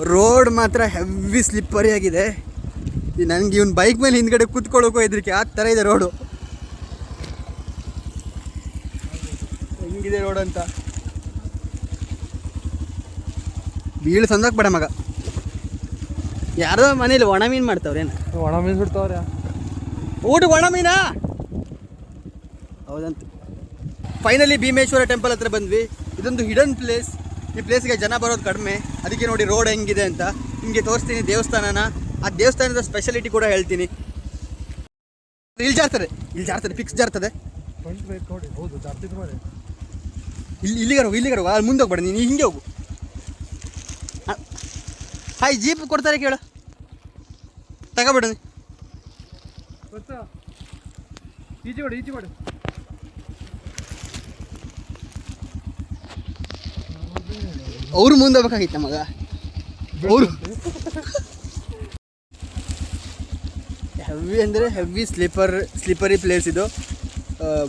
Road ಮಾತ್ರ heavy slippery ಆಗಿದೆ. ನನಗೆ ಇವನ್ ಬೈಕ್ ಮೇಲೆ ಹಿಂದ್ಗಡೆ ಕೂತ್ಕೊಳ್ಳೋಕೋ ಹೆದರಿಕೆ, ಆ ಥರ ಇದೆ ರೋಡು. ಹೆಂಗಿದೆ ರೋಡ್ ಅಂತ ಬೀಳು ಸಂದಕ್ಕೆ ಬೇಡ ಮಗ. ಯಾರೋ ಮನೇಲಿ ಒಣ ಮೀನು ಮಾಡ್ತಾವ್ರೇನು? ಒಣ ಮೀನು ಬಿಡ್ತಾವ್ರೆ. ಊಟ ಒಣ ಮೀನಾ? ಹೌದಂತ. ಫೈನಲಿ ಭೀಮೇಶ್ವರ ಟೆಂಪಲ್ ಹತ್ರ ಬಂದ್ವಿ. ಇದೊಂದು ಹಿಡನ್ ಪ್ಲೇಸ್. ಈ ಪ್ಲೇಸ್ಗೆ ಜನ ಬರೋದು ಕಡಿಮೆ. ಅದಕ್ಕೆ ನೋಡಿ ರೋಡ್ ಹೆಂಗಿದೆ ಅಂತ ನಿಮಗೆ ತೋರಿಸ್ತೀನಿ. ದೇವಸ್ಥಾನನ, ಆ ದೇವಸ್ಥಾನದ ಸ್ಪೆಷಾಲಿಟಿ ಕೂಡ ಹೇಳ್ತೀನಿ. ಇಲ್ಲಿ ಜಾರ್ತದೆ ಫಿಕ್ಸ್ ಜಾರ್ತದೆ. ಹೌದು ಜಾಸ್ತಿ ಮಾಡಿ ಇಲ್ಲಿಗಾರ ಅಲ್ಲಿ ಮುಂದೆ ಹೋಗ್ಬೇಡ, ನೀನು ಹಿಂಗೆ ಹೋಗು. ಹಾಯ್, ಜೀಪ್ ಕೊಡ್ತಾರೆ ಕೇಳು, ತಗೋಬೇಡ. ಈಜಿ ಮಾಡು. ಅವರು ಮುಂದೆ ಹೋಗ್ಬೇಕಾಗಿತ್ತ ಮಗ. ಅವರು ಹೆವಿ ಅಂದರೆ ಹೆವಿ ಸ್ಲಿಪ್ಪರಿ ಪ್ಲೇಸ್ ಇದು.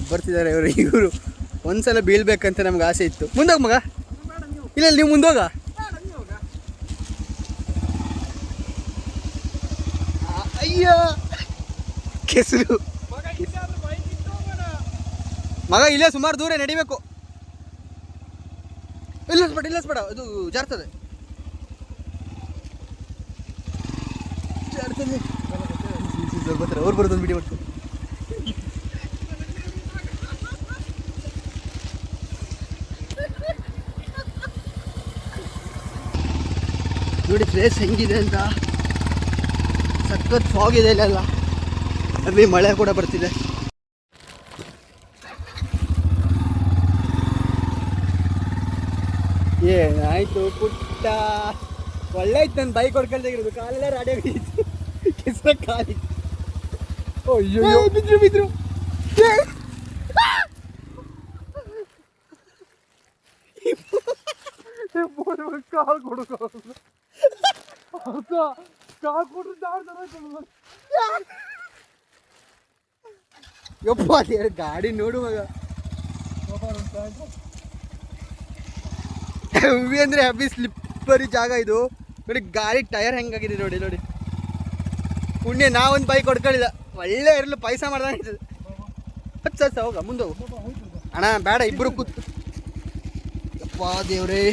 ಬರ್ತಿದ್ದಾರೆ ಇವರು ಒಂದ್ಸಲ ಬೀಳ್ಬೇಕಂತ ನಮ್ಗೆ ಆಸೆ ಇತ್ತು. ಮುಂದೋಗ ಮಗ. ಇಲ್ಲ ನೀವು ಮುಂದೋಗ. ಅಯ್ಯೋ ಕೆಸರು ಮಗ. ಇಲ್ಲೇ ಸುಮಾರು ದೂರ ನಡಿಬೇಕು. ಇಲ್ಲಿಸ್ಬೇಡ, ಅದು ಜಾರ್ತದೆ. ಬರ್ತಾರೆ ಅವ್ರು ಬರೋದೊಂದು ವಿಡಿಯೋ ಮಾಡ್ತಾರೆ. ನೋಡಿ ಪ್ಲೇಸ್ ಹೆಂಗಿದೆ ಅಂತ. ಸಖತ್ ಫಾಗ್ ಇದೆ ಇಲ್ಲೆಲ್ಲ. ಅಲ್ಲಿ ಮಳೆ ಕೂಡ ಬರ್ತಿದೆ. ಏನಾಯ್ತು ಪುಟ್ಟ? ಒಳ್ಳೆ ಆಯ್ತು. ನನ್ನ ಬೈಕ್ ಹೊಡ್ಕೊಳ್ತಾಗಿರೋದು ಕಾಲೆಲ್ಲ ರಾಡಿ ಆಗಿತ್ತು. ಕೆಸರ ಕಾಲಿ. ಅಯ್ಯೋ ಬಿದ್ರು. ಕಾಲ್ ಕೊಡು ಯಪ್ಪ ಗಾಡಿ ನೋಡು ಮಗ. ಹೆವಿ ಅಂದರೆ ಹೆವಿ ಸ್ಲಿಪ್ಪರಿ ಜಾಗ ಇದು. ನೋಡಿ ಗಾಡಿ ಟೈರ್ ಹೆಂಗಾಗಿದೆ ನೋಡಿ. ಪುಣ್ಯ ನಾವೊಂದು ಬೈಕ್ ಹೊಡ್ಕೊಳ್ಳಿಲ್ಲ. ಒಳ್ಳೆ ಇರಲು ಪೈಸಾ ಮಾಡ್ದಂಗಿರ್ತದೆ. ಹತ್ತು ಹೋಗ ಮುಂದೆ ಹೋಗು ಅಣ್ಣ. ಬೇಡ, ಇಬ್ಬರು ಕೂತು. ಯಪ್ಪ ದೇವ್ರೇ.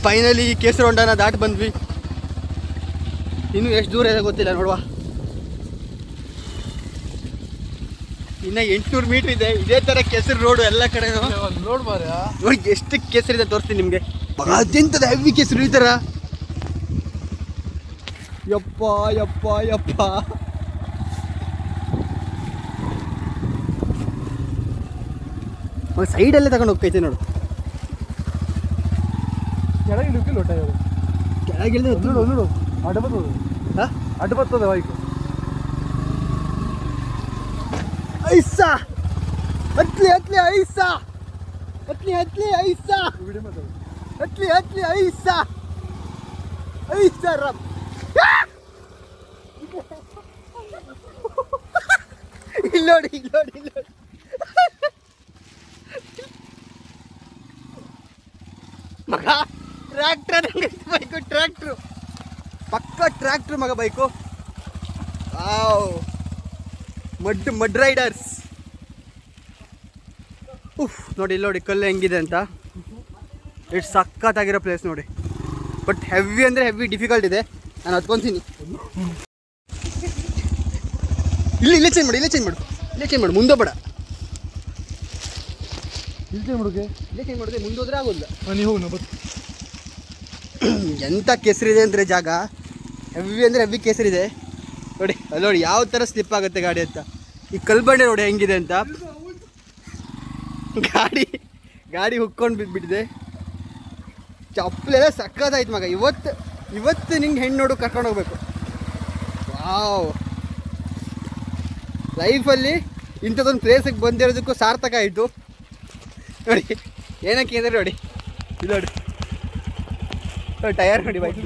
ಫೈನಲಿ ಕೇಸರ ಹೊಂಡನ ದಾಟಿ ಬಂದ್ವಿ. ಇನ್ನೂ ಎಷ್ಟು ದೂರ ಇದೆ ಗೊತ್ತಿಲ್ಲ ನೋಡುವ. ಇನ್ನು 800 ಮೀಟ್ರ್ ಇದೆ. ಇದೇ ಥರ ಕೆಸರು ರೋಡು ಎಲ್ಲ ಕಡೆ. ನೋಡಿ ಎಷ್ಟು ಕೆಸರಿದೆ ತೋರಿಸ್ತೀನಿ ನಿಮಗೆ. ಅದೆಂತದ ಹೆವಿ ಕೆಸರು ಈ ಥರ. ಯಪ್ಪ ಸೈಡಲ್ಲೇ ತಗೊಂಡು ಹೋಗ್ತೈತೆ ನೋಡು. ಕೆಳಗೆ ಲೋಟ ಕೆಳಗಿಳಿದು ನೋಡು ಅಡ್ಡ ಬರ್ತದೆ ಬೈಕ್. ಐಸಾ ಹತ್ಲಿ ಐಸಾ ಹತ್ಲಿ ಐಸಾ ಹತ್ಲಿ ಐಸಾ ರಬ್. ಇಲ್ಲಿ ನೋಡಿ ಮಗ. ಟ್ರ್ಯಾಕ್ಟ್ರು ಪಕ್ಕ ಟ್ರ್ಯಾಕ್ಟ್ರು ಮಗ ಬೈಕು. Mud Riders. ನೋಡಿ ಕಲ್ಲು ಹೆಂಗಿದೆ ಅಂತ. ಇಟ್ಸ್ ಸಖತ್ತಾಗಿರೋ ಪ್ಲೇಸ್ ನೋಡಿ. ಬಟ್ ಹೆವಿ ಅಂದರೆ ಹೆವಿ ಡಿಫಿಕಲ್ಟ್ ಇದೆ. ನಾನು ಹತ್ಕೊತೀನಿ. ಇಲ್ಲೇ ಚೇಂಜ್ ಮಾಡು. ಮುಂದೆ ಬೇಡ. ಇಲ್ಲೇ ಮಾಡೋದೆ ಮುಂದೆ ಹೋದ್ರೆ ಆಗೋಲ್ಲ. ನೀವು ಹೋಗಿ ಎಂಥ ಕೆಸರಿದೆ ಅಂದರೆ ಜಾಗ. ಹೆವಿ ಅಂದರೆ ಹೆವಿ ಕೆಸರಿದೆ ನೋಡಿ. ಅಲ್ಲಿ ನೋಡಿ ಯಾವ ಥರ ಸ್ಲಿಪ್ ಆಗುತ್ತೆ ಗಾಡಿ ಅಂತ. ಈ ಕಲ್ಬಂಡೆ ನೋಡಿ ಹೆಂಗಿದೆ ಅಂತ. ಗಾಡಿ ಹುಕ್ಕೊಂಡು ಬಿದ್ದುಬಿಟ್ಟಿದೆ. ಚಪ್ಪಲೆಲ್ಲ ಸಕ್ಕತ್ತಾಯ್ತು ಮಗ. ಇವತ್ತು ನಿಂಗೆ ಹೆಣ್ಣು ನೋಡು ಕರ್ಕೊಂಡು ಹೋಗ್ಬೇಕು. ವಾವ್, ಲೈಫಲ್ಲಿ ಇಂಥದ್ದೊಂದು ಪ್ಲೇಸಿಗೆ ಬಂದಿರೋದಕ್ಕೂ ಸಾರ್ಥಕ ಆಯಿತು ನೋಡಿ. ಏನಕ್ಕೆ ಅಂದರೆ ನೋಡಿ ಇದು ನೋಡಿ ಟಯರ್ ನೋಡಿ. ಬೈಕ್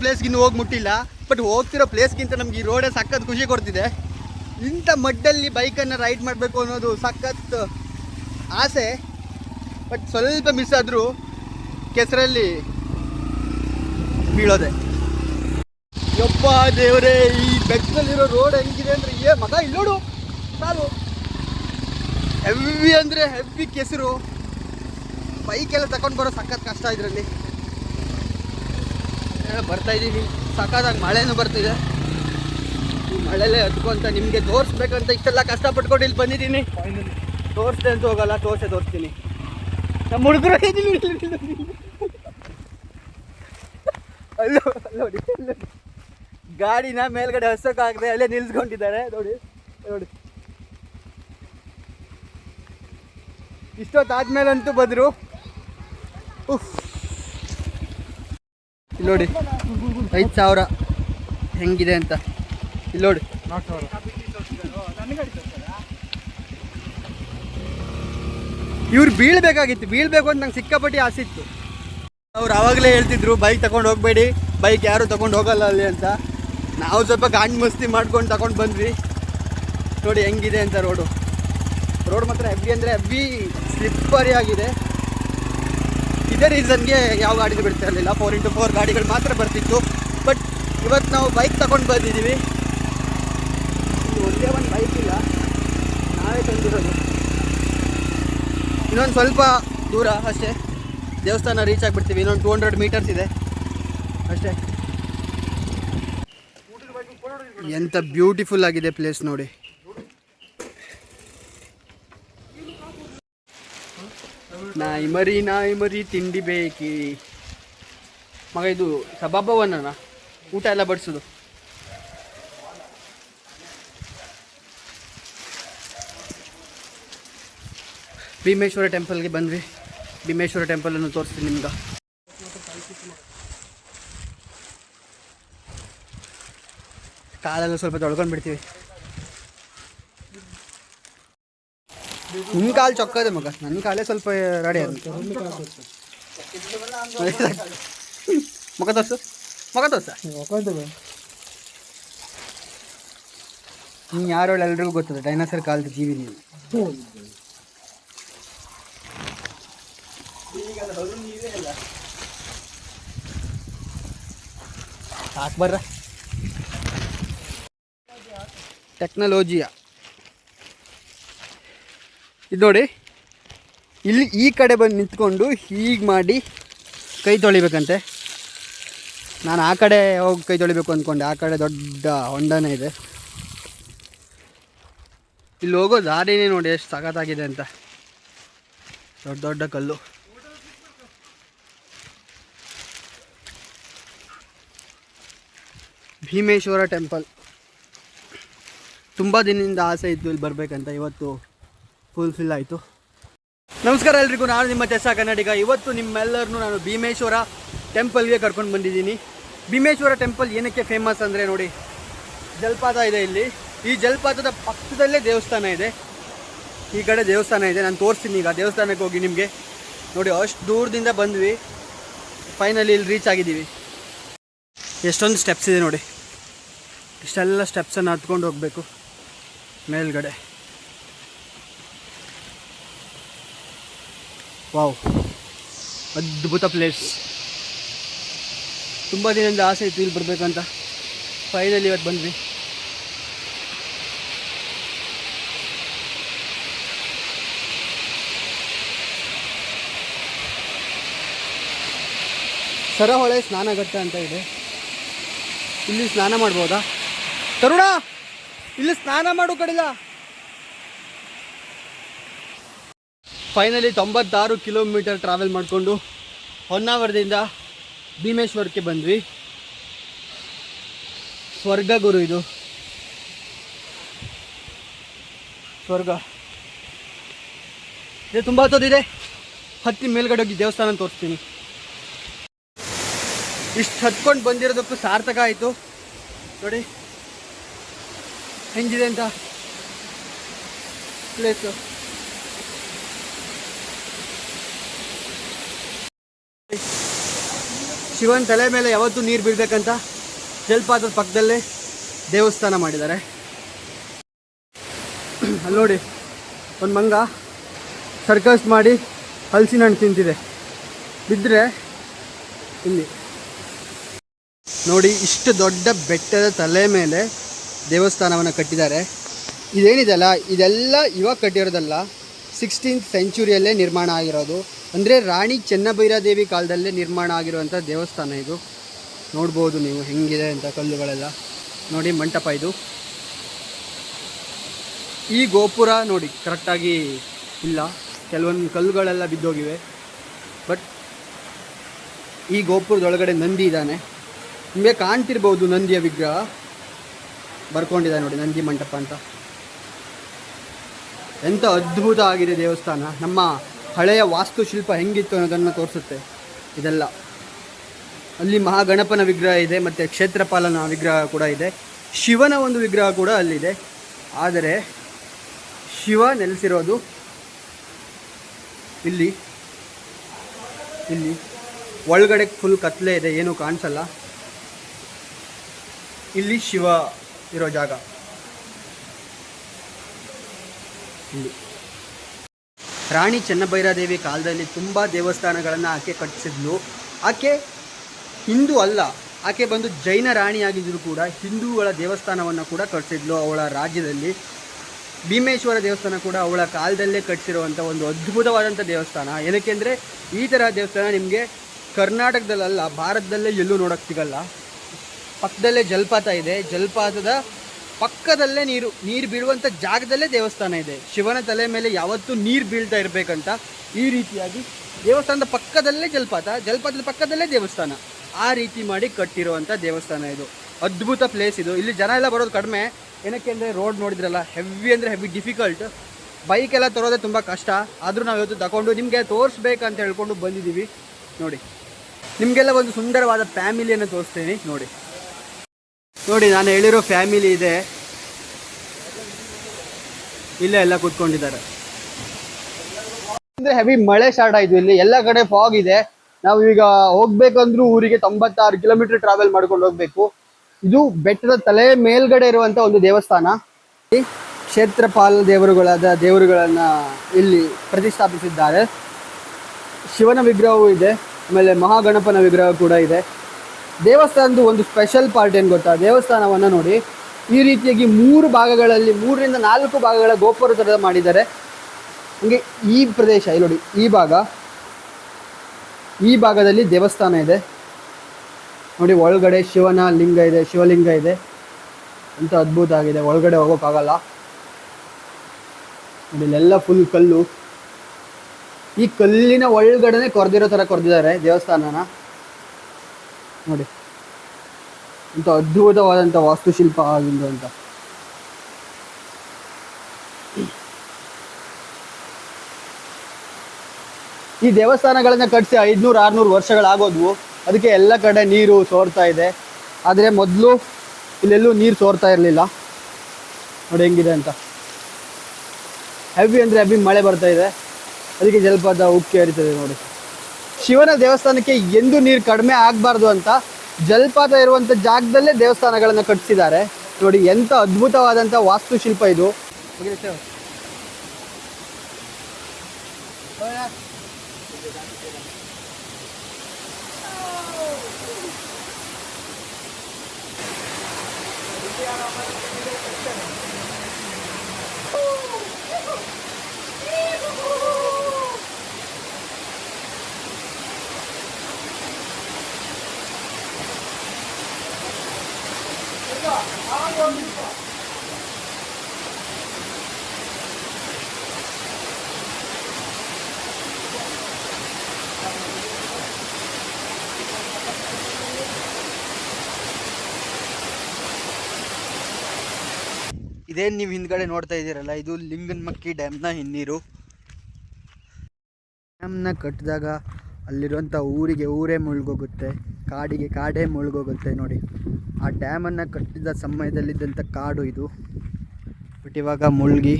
ಪ್ಲೇಸ್ಗೆ ಇನ್ನೂ ಹೋಗಿ ಮುಟ್ಟಿಲ್ಲ. ಬಟ್ ಹೋಗ್ತಿರೋ ಪ್ಲೇಸ್ಗಿಂತ ನಮ್ಗೆ ಈ ರೋಡೇ ಸಖತ್ ಖುಷಿ ಕೊಡ್ತಿದೆ. ಇಂಥ ಮಡ್ಡಲ್ಲಿ ಬೈಕನ್ನು ರೈಡ್ ಮಾಡಬೇಕು ಅನ್ನೋದು ಸಖತ್ ಆಸೆ. ಬಟ್ ಸ್ವಲ್ಪ ಮಿಸ್ ಆದರೂ ಕೆಸರಲ್ಲಿ ಬೀಳೋದೆ. ಯಪ್ಪ ದೇವರೇ, ಈ ಬೆಟ್ಟದಲ್ಲಿರೋ ರೋಡ್ ಹೆಂಗಿದೆ ಅಂದರೆ ಮಗ ಇಲ್ಲೋಡು ಸಾಲು ಹೆವಿ ಅಂದರೆ ಹೆವಿ ಕೆಸರು. ಬೈಕೆಲ್ಲ ತಗೊಂಡು ಬರೋ ಸಖತ್ ಕಷ್ಟ ಇದರಲ್ಲಿ. ಬರ್ತಾ ಇದ್ದೀವಿ, ಸಖತ್ತಾಗಿ ಮಳೆನೂ ಬರ್ತಿದೆ. ಈ ಮಳೆಲೇ ಹತ್ಕೊಂತ ನಿಮಗೆ ತೋರಿಸ್ಬೇಕಂತ ಇಷ್ಟೆಲ್ಲ ಕಷ್ಟಪಟ್ಕೊಂಡು ಇಲ್ಲಿ ಬಂದಿದ್ದೀನಿ. ತೋರಿಸ್ದೆ ಅಂತ ಹೋಗಲ್ಲ, ತೋರಿಸ್ತೀನಿ. ನಮ್ಮ ಹುಡುಗರು ಅಲ್ಲೋ ನೋಡಿ, ಗಾಡಿನ ಮೇಲ್ಗಡೆ ಹಸೋಕ್ಕಾಗದೆ ಅಲ್ಲೇ ನಿಲ್ಸ್ಕೊಂಡಿದ್ದಾರೆ. ನೋಡಿ ನೋಡಿ, ಇಷ್ಟೊತ್ತಾದ್ಮೇಲಂತೂ ಬಂದರು. ಇಲ್ಲಿ ನೋಡಿ 5,000 ಹೆಂಗಿದೆ ಅಂತ. ಇಲ್ಲಿ ನೋಡಿ 4,000. ಇವ್ರು ಬೀಳ್ಬೇಕು ಅಂತ ನಂಗೆ ಸಿಕ್ಕಾಪಟ್ಟಿ ಆಸೆ ಇತ್ತು. ಅವ್ರು ಆವಾಗಲೇ ಹೇಳ್ತಿದ್ರು ಬೈಕ್ ತಗೊಂಡು ಹೋಗಬೇಡಿ, ಬೈಕ್ ಯಾರು ತಗೊಂಡು ಹೋಗಲ್ಲ ಅಲ್ಲಿ ಅಂತ. ನಾವು ಸ್ವಲ್ಪ ಗಾಂಡ್ ಮಸ್ತಿ ಮಾಡ್ಕೊಂಡು ತಗೊಂಡು ಬಂದ್ವಿ. ನೋಡಿ ಹೆಂಗಿದೆ ಅಂತ ರೋಡ್ ಮಾತ್ರ ಹೆವಿ ಅಂದರೆ ಹೆವಿ ಸ್ಲಿಪ್ಪರಿ ಆಗಿದೆ. ಇದೇ ರೀಸನ್ಗೆ ಯಾವ ಗಾಡಿನೂ ಬಿಡ್ತಾ ಇರಲಿಲ್ಲ, 4x4 ಗಾಡಿಗಳು ಮಾತ್ರ ಬರ್ತಿತ್ತು. ಬಟ್ ಇವತ್ತು ನಾವು ಬೈಕ್ ತಗೊಂಡು ಬಂದಿದ್ದೀವಿ. ಒಂದೇ ಒಂದು ಬೈಕ್ ಇಲ್ಲ, ನಾವೇ ತಂದಿರೋದು. ಇನ್ನೊಂದು ಸ್ವಲ್ಪ ದೂರ ಅಷ್ಟೇ ದೇವಸ್ಥಾನ ರೀಚ್ ಆಗಿಬಿಡ್ತೀವಿ. ಇನ್ನೊಂದು 200 ಮೀಟರ್ಸ್ ಇದೆ ಅಷ್ಟೇ. ಎಂಥ ಬ್ಯೂಟಿಫುಲ್ ಆಗಿದೆ ಪ್ಲೇಸ್ ನೋಡಿ. ನಾಯಿ ಮರಿ ತಿಂಡಿ ಬೇಕಿ ಮಗ. ಇದು ಸಬಾಬವನ್ನ ಊಟ ಎಲ್ಲ ಬಡಿಸೋದು. ಭೀಮೇಶ್ವರ ಟೆಂಪಲ್ಗೆ ಬಂದ್ವಿ. ಭೀಮೇಶ್ವರ ಟೆಂಪಲನ್ನು ತೋರಿಸ್ತೀನಿ ನಿಮ್ಗೆ. ಕಾಲೆಲ್ಲ ಸ್ವಲ್ಪ ತೊಳ್ಕೊಂಡು ಬಿಡ್ತೀವಿ. ನಿನ್ನ ಕಾಲು ಚೊಕ್ಕದೆ ಮಗ, ನನ್ನ ಕಾಲೇ ಸ್ವಲ್ಪ ರೆಡಿ ಆದ. ಮಗ ತೋರ್ಸ ನೀನು ಯಾರು ಎಲ್ರಿಗೂ ಗೊತ್ತದ, ಡೈನಾಸರ್ ಕಾಲದ ಜೀವಿ ನೀನು. ಹಾಕ್ಬರ್ರ ಟೆಕ್ನಾಲಜಿಯಾ. ಇದು ನೋಡಿ, ಇಲ್ಲಿ ಈ ಕಡೆ ಬಂದು ನಿಂತ್ಕೊಂಡು ಹೀಗೆ ಮಾಡಿ ಕೈ ತೊಳಿಬೇಕಂತೆ. ನಾನು ಆ ಕಡೆ ಹೋಗಿ ಕೈ ತೊಳಿಬೇಕು ಅಂದ್ಕೊಂಡೆ. ಆ ಕಡೆ ದೊಡ್ಡ ಹೊಂಡನೇ ಇದೆ. ಇಲ್ಲಿ ಹೋಗೋ ದಾರಿನೇ ನೋಡಿ ಎಷ್ಟು ಸಖತ್ತಾಗಿದೆ ಅಂತ. ದೊಡ್ಡ ದೊಡ್ಡ ಕಲ್ಲು. ಭೀಮೇಶ್ವರ ಟೆಂಪಲ್. ತುಂಬ ದಿನದಿಂದ ಆಸೆ ಇತ್ತು ಇಲ್ಲಿ ಬರಬೇಕಂತ, ಇವತ್ತು ಫುಲ್ಫಿಲ್ ಆಯಿತು. ನಮಸ್ಕಾರ ಎಲ್ರಿಗೂ, ನಾನು ನಿಮ್ಮ ಚೆಸ್ಸ ಕನ್ನಡಿಗ. ಇವತ್ತು ನಿಮ್ಮೆಲ್ಲರನ್ನೂ ನಾನು ಭೀಮೇಶ್ವರ ಟೆಂಪಲ್ಗೆ ಕರ್ಕೊಂಡು ಬಂದಿದ್ದೀನಿ. ಭೀಮೇಶ್ವರ ಟೆಂಪಲ್ ಏನಕ್ಕೆ ಫೇಮಸ್ ಅಂದರೆ ನೋಡಿ, ಜಲಪಾತ ಇದೆ ಇಲ್ಲಿ. ಈ ಜಲಪಾತದ ಪಕ್ಕದಲ್ಲೇ ದೇವಸ್ಥಾನ ಇದೆ. ಈ ಕಡೆ ದೇವಸ್ಥಾನ ಇದೆ, ನಾನು ತೋರಿಸ್ತೀನಿ ಈಗ. ದೇವಸ್ಥಾನಕ್ಕೆ ಹೋಗಿ ನಿಮಗೆ ನೋಡಿ, ಅಷ್ಟು ದೂರದಿಂದ ಬಂದ್ವಿ, ಫೈನಲಿ ಇಲ್ಲಿ ರೀಚ್ ಆಗಿದ್ದೀವಿ. ಎಷ್ಟೊಂದು ಸ್ಟೆಪ್ಸ್ ಇದೆ ನೋಡಿ. ಇಷ್ಟೆಲ್ಲ ಸ್ಟೆಪ್ಸನ್ನು ಹತ್ಕೊಂಡು ಹೋಗಬೇಕು ಮೇಲ್ಗಡೆ. ವಾವ್, ಅದ್ಭುತ ಪ್ಲೇಸ್. ತುಂಬ ದಿನದಿಂದ ಆಸೆ ಇತ್ತು ಇಲ್ಲಿ ಬರಬೇಕಂತ. ಫೈನಲಿ ಇವತ್ತು ಬಂದ್ವಿ. ಸರಹೊಳೆ ಸ್ನಾನಘಟ್ಟ ಅಂತ ಇದೆ. ಇಲ್ಲಿ ಸ್ನಾನ ಮಾಡ್ಬೋದಾ ತರುಣ? ಇಲ್ಲಿ ಸ್ನಾನ ಮಾಡು ಕಡಿಲ. ಫೈನಲಿ 96 ಕಿಲೋಮೀಟರ್ ಟ್ರಾವೆಲ್ ಮಾಡಿಕೊಂಡು ಹೊನ್ನಾವರದಿಂದ ಭೀಮೇಶ್ವರಕ್ಕೆ ಬಂದ್ವಿ. ಸ್ವರ್ಗ ಗುರು, ಇದು ಸ್ವರ್ಗ. ಇದು ತುಂಬ ಹತ್ತೋದಿದೆ. ಹತ್ತಿ ಮೇಲ್ಗಡೆ ಹೋಗಿ ದೇವಸ್ಥಾನ ತೋರಿಸ್ತೀನಿ. ಇಷ್ಟು ಹತ್ಕೊಂಡು ಬಂದಿರೋದಕ್ಕೂ ಸಾರ್ಥಕ ಆಯಿತು. ನೋಡಿ ಹೆಂಗಿದೆ ಅಂತ ಪ್ಲೇಸು. ಶಿವನ ತಲೆ ಮೇಲೆ ಯಾವತ್ತೂ ನೀರು ಬೀಳಬೇಕಂತ ಜಲಪಾತದ ಪಕ್ಕದಲ್ಲೇ ದೇವಸ್ಥಾನ ಮಾಡಿದ್ದಾರೆ. ಅಲ್ಲಿ ನೋಡಿ, ಒಂದು ಮಂಗ ಸರ್ಕಸ್ ಮಾಡಿ ಹಲಸಿನ ಹಣ್ಣು ತಿಂತಿದೆ. ಬಿದ್ದರೆ ಇಲ್ಲಿ ನೋಡಿ, ಇಷ್ಟು ದೊಡ್ಡ ಬೆಟ್ಟದ ತಲೆ ಮೇಲೆ ದೇವಸ್ಥಾನವನ್ನು ಕಟ್ಟಿದ್ದಾರೆ. ಇದೇನಿದೆಲ್ಲ ಇದೆಲ್ಲ ಇವಾಗ ಕಟ್ಟಿರೋದಲ್ಲ, 16th ಸೆಂಚುರಿಯಲ್ಲೇ ನಿರ್ಮಾಣ ಆಗಿರೋದು. ಅಂದರೆ ರಾಣಿ ಚೆನ್ನಭೈರಾದೇವಿ ಕಾಲದಲ್ಲೇ ನಿರ್ಮಾಣ ಆಗಿರುವಂಥ ದೇವಸ್ಥಾನ ಇದು. ನೋಡ್ಬೋದು ನೀವು ಹೆಂಗಿದೆ ಅಂತ, ಕಲ್ಲುಗಳೆಲ್ಲ ನೋಡಿ, ಮಂಟಪ ಇದು. ಈ ಗೋಪುರ ನೋಡಿ ಕರೆಕ್ಟಾಗಿ ಇಲ್ಲ, ಕೆಲವೊಂದು ಕಲ್ಲುಗಳೆಲ್ಲ ಬಿದ್ದೋಗಿವೆ. ಬಟ್ ಈ ಗೋಪುರದೊಳಗಡೆ ನಂದಿ ಇದ್ದಾನೆ, ನಿಮಗೆ ಕಾಣ್ತಿರ್ಬೋದು ನಂದಿಯ ವಿಗ್ರಹ ಬರ್ಕೊಂಡಿದೆ ನೋಡಿ, ನಂದಿ ಮಂಟಪ ಅಂತ. ಎಂಥ ಅದ್ಭುತ ಆಗಿದೆ ದೇವಸ್ಥಾನ. ನಮ್ಮ ಹಳೆಯ ವಾಸ್ತುಶಿಲ್ಪ ಹೆಂಗಿತ್ತು ಅನ್ನೋದನ್ನು ತೋರಿಸುತ್ತೆ ಇದೆಲ್ಲ. ಅಲ್ಲಿ ಮಹಾಗಣಪನ ವಿಗ್ರಹ ಇದೆ, ಮತ್ತು ಕ್ಷೇತ್ರಪಾಲನ ವಿಗ್ರಹ ಕೂಡ ಇದೆ, ಶಿವನ ಒಂದು ವಿಗ್ರಹ ಕೂಡ ಅಲ್ಲಿದೆ. ಆದರೆ ಶಿವ ನೆಲೆಸಿರೋದು ಇಲ್ಲಿ ಒಳಗಡೆ ಫುಲ್ ಕತ್ಲೆ ಇದೆ, ಏನೂ ಕಾಣಿಸಲ್ಲ. ಇಲ್ಲಿ ಶಿವ ಇರೋ ಜಾಗ ಇಲ್ಲಿ. ರಾಣಿ ಚೆನ್ನಭೈರಾದೇವಿ ಕಾಲದಲ್ಲಿ ತುಂಬ ದೇವಸ್ಥಾನಗಳನ್ನು ಆಕೆ ಕಟ್ಟಿಸಿದ್ಲು. ಆಕೆ ಹಿಂದೂ ಅಲ್ಲ, ಆಕೆ ಬಂದು ಜೈನ ರಾಣಿಯಾಗಿದ್ದರೂ ಕೂಡ ಹಿಂದೂಗಳ ದೇವಸ್ಥಾನವನ್ನು ಕೂಡ ಕಟ್ಟಿಸಿದ್ಲು ಅವಳ ರಾಜ್ಯದಲ್ಲಿ. ಭೀಮೇಶ್ವರ ದೇವಸ್ಥಾನ ಕೂಡ ಅವಳ ಕಾಲದಲ್ಲೇ ಕಟ್ಟಿಸಿರುವಂಥ ಒಂದು ಅದ್ಭುತವಾದಂಥ ದೇವಸ್ಥಾನ. ಏನಕ್ಕೆ ಅಂದರೆ ಈ ಥರ ದೇವಸ್ಥಾನ ನಿಮಗೆ ಕರ್ನಾಟಕದಲ್ಲ, ಭಾರತದಲ್ಲೇ ಎಲ್ಲೂ ನೋಡೋಕ್ಕೆ ಸಿಗಲ್ಲ. ಪಕ್ಕದಲ್ಲೇ ಜಲಪಾತ ಇದೆ, ಜಲಪಾತದ ಪಕ್ಕದಲ್ಲೇ ನೀರು ಬೀಳುವಂಥ ಜಾಗದಲ್ಲೇ ದೇವಸ್ಥಾನ ಇದೆ. ಶಿವನ ತಲೆ ಮೇಲೆ ಯಾವತ್ತೂ ನೀರು ಬೀಳ್ತಾ ಇರಬೇಕಂತ ಈ ರೀತಿಯಾಗಿ ದೇವಸ್ಥಾನದ ಪಕ್ಕದಲ್ಲೇ ಜಲಪಾತದ ಪಕ್ಕದಲ್ಲೇ ದೇವಸ್ಥಾನ, ಆ ರೀತಿ ಮಾಡಿ ಕಟ್ಟಿರುವಂಥ ದೇವಸ್ಥಾನ ಇದು. ಅದ್ಭುತ ಪ್ಲೇಸ್ ಇದು. ಇಲ್ಲಿ ಜನ ಎಲ್ಲ ಬರೋದು ಕಡಿಮೆ. ಏನಕ್ಕೆ ಅಂದರೆ ರೋಡ್ ನೋಡಿದ್ರಲ್ಲ, ಹೆವಿ ಅಂದರೆ ಹೆವಿ ಡಿಫಿಕಲ್ಟ್. ಬೈಕೆಲ್ಲ ತರೋದೇ ತುಂಬ ಕಷ್ಟ. ಆದರೂ ನಾವು ಇವತ್ತು ತಗೊಂಡು ನಿಮಗೆ ತೋರಿಸ್ಬೇಕಂತ ಹೇಳ್ಕೊಂಡು ಬಂದಿದ್ದೀವಿ. ನೋಡಿ, ನಿಮಗೆಲ್ಲ ಒಂದು ಸುಂದರವಾದ ಫ್ಯಾಮಿಲಿಯನ್ನು ತೋರಿಸ್ತೀನಿ. ನೋಡಿ ನಾನು ಹೇಳಿರೋ ಫ್ಯಾಮಿಲಿ ಇದೆ, ಇಲ್ಲೇ ಎಲ್ಲ ಕೂತ್ಕೊಂಡಿದ್ದಾರೆ. ಅಂದರೆ ಹೆವಿ ಮಳೆ ಸ್ಟಾರ್ಟ್ ಆಯಿತು. ಇಲ್ಲಿ ಎಲ್ಲ ಕಡೆ ಫಾಗ್ ಇದೆ. ನಾವು ಈಗ ಹೋಗ್ಬೇಕಂದ್ರೂ ಊರಿಗೆ 96 ಕಿಲೋಮೀಟರ್ ಟ್ರಾವೆಲ್ ಮಾಡ್ಕೊಂಡು ಹೋಗ್ಬೇಕು. ಇದು ಬೆಟ್ಟದ ತಲೆ ಮೇಲ್ಗಡೆ ಇರುವಂಥ ಒಂದು ದೇವಸ್ಥಾನ. ಕ್ಷೇತ್ರಪಾಲ ದೇವರುಗಳನ್ನು ಇಲ್ಲಿ ಪ್ರತಿಷ್ಠಾಪಿಸಿದ್ದಾರೆ. ಶಿವನ ವಿಗ್ರಹವೂ ಇದೆ, ಆಮೇಲೆ ಮಹಾಗಣಪನ ವಿಗ್ರಹ ಕೂಡ ಇದೆ. ದೇವಸ್ಥಾನದ ಒಂದು ಸ್ಪೆಷಲ್ ಪಾರ್ಟ್ ಏನು ಗೊತ್ತಾ, ದೇವಸ್ಥಾನವನ್ನು ನೋಡಿ ಈ ರೀತಿಯಾಗಿ 3 ಭಾಗಗಳಲ್ಲಿ 3 ರಿಂದ 4 ಭಾಗಗಳ ಗೋಪುರ ಥರ ಮಾಡಿದ್ದಾರೆ. ಹಂಗೆ ಈ ಪ್ರದೇಶ ಇಲ್ಲಿ ನೋಡಿ, ಈ ಭಾಗದಲ್ಲಿ ದೇವಸ್ಥಾನ ಇದೆ ನೋಡಿ. ಒಳಗಡೆ ಶಿವಲಿಂಗ ಇದೆ. ಅಂತ ಅದ್ಭುತ ಆಗಿದೆ. ಒಳಗಡೆ ಹೋಗೋಕ್ಕಾಗಲ್ಲ ನೋಡಿ, ಇಲ್ಲೆಲ್ಲ ಫುಲ್ ಕಲ್ಲು. ಈ ಕಲ್ಲಿನ ಒಳಗಡೆ ಕೊರೆದಿರೋ ಥರ ಕೊರೆದಿದ್ದಾರೆ ದೇವಸ್ಥಾನನ ನೋಡಿ. ಇಂಥ ಅದ್ಭುತವಾದಂಥ ವಾಸ್ತುಶಿಲ್ಪ ಆಗಿದ್ದು ಅಂತ. ಈ ದೇವಸ್ಥಾನಗಳನ್ನು ಕಟ್ಟಿಸಿ 500-600 ವರ್ಷಗಳಾಗೋದ್ವು. ಅದಕ್ಕೆ ಎಲ್ಲ ಕಡೆ ನೀರು ಸೋರ್ತಾ ಇದೆ. ಆದರೆ ಮೊದಲು ಇಲ್ಲೆಲ್ಲೂ ನೀರು ಸೋರ್ತಾ ಇರಲಿಲ್ಲ. ನೋಡಿ ಹೆಂಗಿದೆ ಅಂತ. ಹೆವಿ ಅಂದರೆ ಹೆವಿ ಮಳೆ ಬರ್ತಾ ಇದೆ, ಅದಕ್ಕೆ ಜಲಪಾತ ಉಕ್ಕಿ ಹರಿತದೆ ನೋಡಿ. ಶಿವನ ದೇವಸ್ಥಾನಕ್ಕೆ ಎಂದೂ ನೀರು ಕಡಿಮೆ ಆಗಬಾರ್ದು ಅಂತ ಜಲಪಾತ ಇರುವಂಥ ಜಾಗದಲ್ಲೇ ದೇವಸ್ಥಾನಗಳನ್ನು ಕಟ್ಟಿಸಿದ್ದಾರೆ ನೋಡಿ. ಎಂಥ ಅದ್ಭುತವಾದಂಥ ವಾಸ್ತುಶಿಲ್ಪ ಇದು. ಇದೇನು ನೀವು ಹಿಂದ್ಗಡೆ ನೋಡ್ತಾ ಇದ್ದೀರಲ್ಲ, ಇದು ಲಿಂಗನಮಕ್ಕಿ ಡ್ಯಾಮ್ನ ಹಿನ್ನೀರು. ಡ್ಯಾಮ್ನ ಕಟ್ಟಿದಾಗ ಅಲ್ಲಿರುವಂಥ ಊರೇ ಮುಳುಗೋಗುತ್ತೆ, ಕಾಡೇ ಮುಳುಗೋಗುತ್ತೆ ನೋಡಿ. ಆ ಡ್ಯಾಮನ್ನು ಕಟ್ಟಿದ ಸಮಯದಲ್ಲಿದ್ದಂಥ ಕಾಡು ಇದು. ಬಟ್ ಇವಾಗ ಮುಳುಗಿ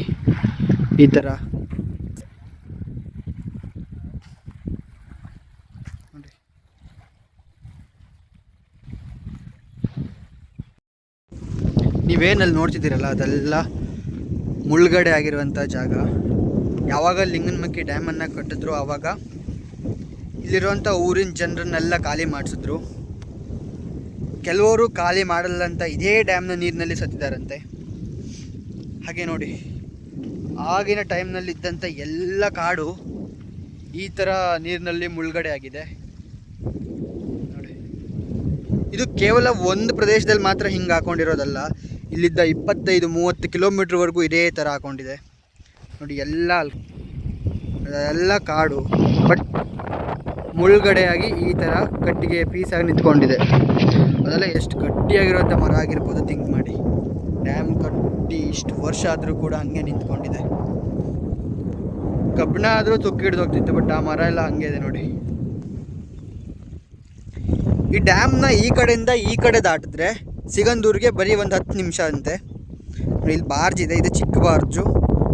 ಈ ಥರ ನೋಡಿ. ನೀವೇನಲ್ಲಿ ನೋಡ್ತಿದ್ದೀರಲ್ಲ, ಅದೆಲ್ಲ ಮುಳುಗಡೆ ಆಗಿರುವಂಥ ಜಾಗ. ಯಾವಾಗ ಲಿಂಗನಮಕ್ಕಿ ಡ್ಯಾಮನ್ನು ಕಟ್ಟಿದ್ರು ಆವಾಗ ಇಲ್ಲಿರುವಂಥ ಊರಿನ ಜನರನ್ನೆಲ್ಲ ಖಾಲಿ ಮಾಡಿಸಿದ್ರು. ಕೆಲವರು ಖಾಲಿ ಮಾಡಲ್ಲ ಅಂತ ಇದೇ ಡ್ಯಾಮ್ನ ನೀರಿನಲ್ಲಿ ಸತ್ತಿದ್ದಾರಂತೆ. ಹಾಗೆ ನೋಡಿ, ಆಗಿನ ಟೈಮ್ನಲ್ಲಿ ಇದ್ದಂಥ ಎಲ್ಲ ಕಾಡು ಈ ಥರ ನೀರಿನಲ್ಲಿ ಮುಳುಗಡೆ ಆಗಿದೆ ನೋಡಿ. ಇದು ಕೇವಲ ಒಂದು ಪ್ರದೇಶದಲ್ಲಿ ಮಾತ್ರ ಹಿಂಗೆ ಹಾಕೊಂಡಿರೋದಲ್ಲ, ಇಲ್ಲಿದ್ದ 25-30 ಕಿಲೋಮೀಟ್ರ್ವರೆಗೂ ಇದೇ ಥರ ಹಾಕೊಂಡಿದೆ ನೋಡಿ. ಎಲ್ಲ ಕಾಡು, ಬಟ್ ಮುಳುಗಡೆಯಾಗಿ ಈ ಥರ ಕಟ್ಟಿಗೆ ಪೀಸಾಗಿ ನಿಂತ್ಕೊಂಡಿದೆ. ಅದೆಲ್ಲ ಎಷ್ಟು ಗಟ್ಟಿಯಾಗಿರುವಂಥ ಮರ ಆಗಿರ್ಬೋದು ಥಿಂಕ್ ಮಾಡಿ. ಡ್ಯಾಮ್ ಕಟ್ಟಿ ಇಷ್ಟು ವರ್ಷ ಆದರೂ ಕೂಡ ಹಂಗೆ ನಿಂತ್ಕೊಂಡಿದೆ. ಕಬ್ಬಣ ಆದರೂ ತುಕ್ಕು ಹಿಡಿದೋಗ್ತಿತ್ತು, ಬಟ್ ಆ ಮರ ಎಲ್ಲ ಹಂಗೆ ಇದೆ ನೋಡಿ. ಈ ಡ್ಯಾಮ್ನ ಈ ಕಡೆಯಿಂದ ಈ ಕಡೆ ದಾಟಿದ್ರೆ ಸಿಗಂದೂರಿಗೆ ಬರೀ ಒಂದು 10 ನಿಮಿಷ ಅಂತೆ. ಇಲ್ಲಿ ಬಾರ್ಜ್ ಇದೆ, ಇದು ಚಿಕ್ಕ ಬಾರ್ಜು,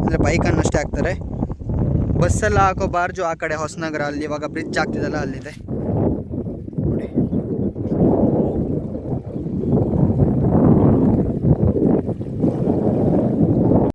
ಅಂದರೆ ಬೈಕನ್ನಷ್ಟೇ ಹಾಕ್ತಾರೆ. ಬಸ್ಸೆಲ್ಲ ಹಾಕೋ ಬಾರ್ಜು ಆ ಕಡೆ ಹೊಸನಗರ, ಅಲ್ಲಿ ಇವಾಗ ಬ್ರಿಡ್ಜ್ ಆಗ್ತಿದೆಲ್ಲ ಅಲ್ಲಿದೆ.